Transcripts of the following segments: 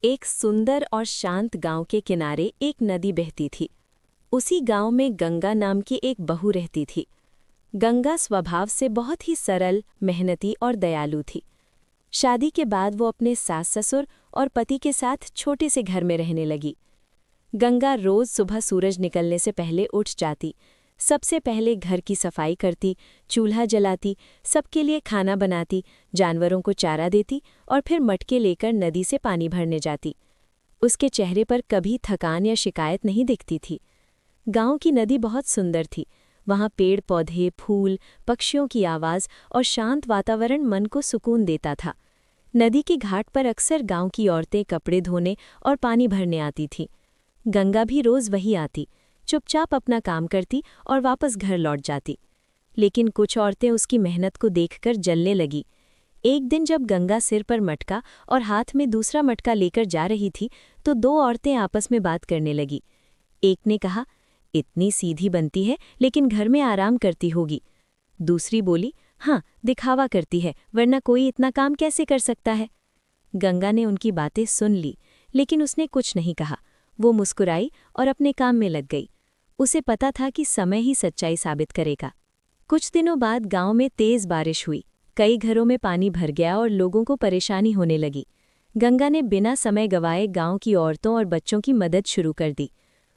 एक सुंदर और शांत गांव के किनारे एक नदी बहती थी। उसी गांव में गंगा नाम की एक बहू रहती थी। गंगा स्वभाव से बहुत ही सरल, मेहनती और दयालु थी। शादी के बाद वो अपने सास ससुर और पति के साथ छोटे से घर में रहने लगी। गंगा रोज सुबह सूरज निकलने से पहले उठ जाती। सबसे पहले घर की सफाई करती, चूल्हा जलाती, सबके लिए खाना बनाती, जानवरों को चारा देती और फिर मटके लेकर नदी से पानी भरने जाती। उसके चेहरे पर कभी थकान या शिकायत नहीं दिखती थी। गांव की नदी बहुत सुंदर थी। वहाँ पेड़ पौधे, फूल, पक्षियों की आवाज़ और शांत वातावरण मन को सुकून देता था। नदी के घाट पर अक्सर गांव की औरतें कपड़े धोने और पानी भरने आती थीं। गंगा भी रोज़ वही आती, चुपचाप अपना काम करती और वापस घर लौट जाती। लेकिन कुछ औरतें उसकी मेहनत को देखकर जलने लगी। एक दिन जब गंगा सिर पर मटका और हाथ में दूसरा मटका लेकर जा रही थी, तो दो औरतें आपस में बात करने लगी। एक ने कहा, इतनी सीधी बनती है लेकिन घर में आराम करती होगी। दूसरी बोली, हाँ, दिखावा करती है, वरना कोई इतना काम कैसे कर सकता है। गंगा ने उनकी बातें सुन ली, लेकिन उसने कुछ नहीं कहा। वो मुस्कुराई और अपने काम में लग गई। उसे पता था कि समय ही सच्चाई साबित करेगा। कुछ दिनों बाद गांव में तेज बारिश हुई। कई घरों में पानी भर गया और लोगों को परेशानी होने लगी। गंगा ने बिना समय गंवाए गांव की औरतों और बच्चों की मदद शुरू कर दी।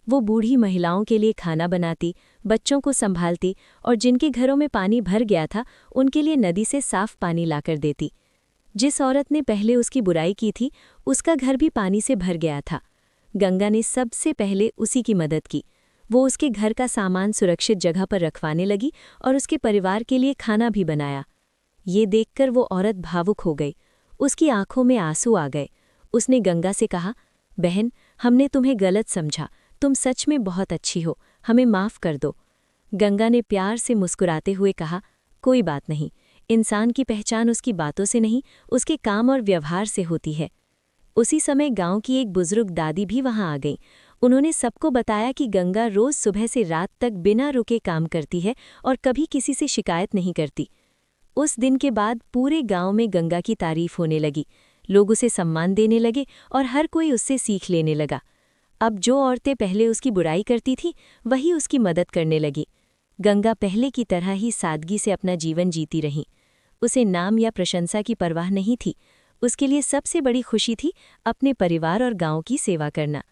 वो बूढ़ी महिलाओं के लिए खाना बनाती, बच्चों को संभालती और जिनके घरों में पानी भर गया था उनके लिए नदी से साफ पानी लाकर देती। जिस औरत ने पहले उसकी बुराई की थी, उसका घर भी पानी से भर गया था। गंगा ने सबसे पहले उसी की मदद की। वो उसके घर का सामान सुरक्षित जगह पर रखवाने लगी और उसके परिवार के लिए खाना भी बनाया। ये देखकर वो औरत भावुक हो गई। उसकी आंखों में आंसू आ गए। उसने गंगा से कहा, बहन, हमने तुम्हें गलत समझा, तुम सच में बहुत अच्छी हो, हमें माफ़ कर दो। गंगा ने प्यार से मुस्कुराते हुए कहा, कोई बात नहीं, इंसान की पहचान उसकी बातों से नहीं, उसके काम और व्यवहार से होती है। उसी समय गांव की एक बुजुर्ग दादी भी वहां आ गई। उन्होंने सबको बताया कि गंगा रोज सुबह से रात तक बिना रुके काम करती है और कभी किसी से शिकायत नहीं करती। उस दिन के बाद पूरे गांव में गंगा की तारीफ होने लगी। लोग उसे सम्मान देने लगे और हर कोई उससे सीख लेने लगा। अब जो औरतें पहले उसकी बुराई करती थीं, वही उसकी मदद करने लगी। गंगा पहले की तरह ही सादगी से अपना जीवन जीती रही। उसे नाम या प्रशंसा की परवाह नहीं थी। उसके लिए सबसे बड़ी खुशी थी अपने परिवार और गांव की सेवा करना।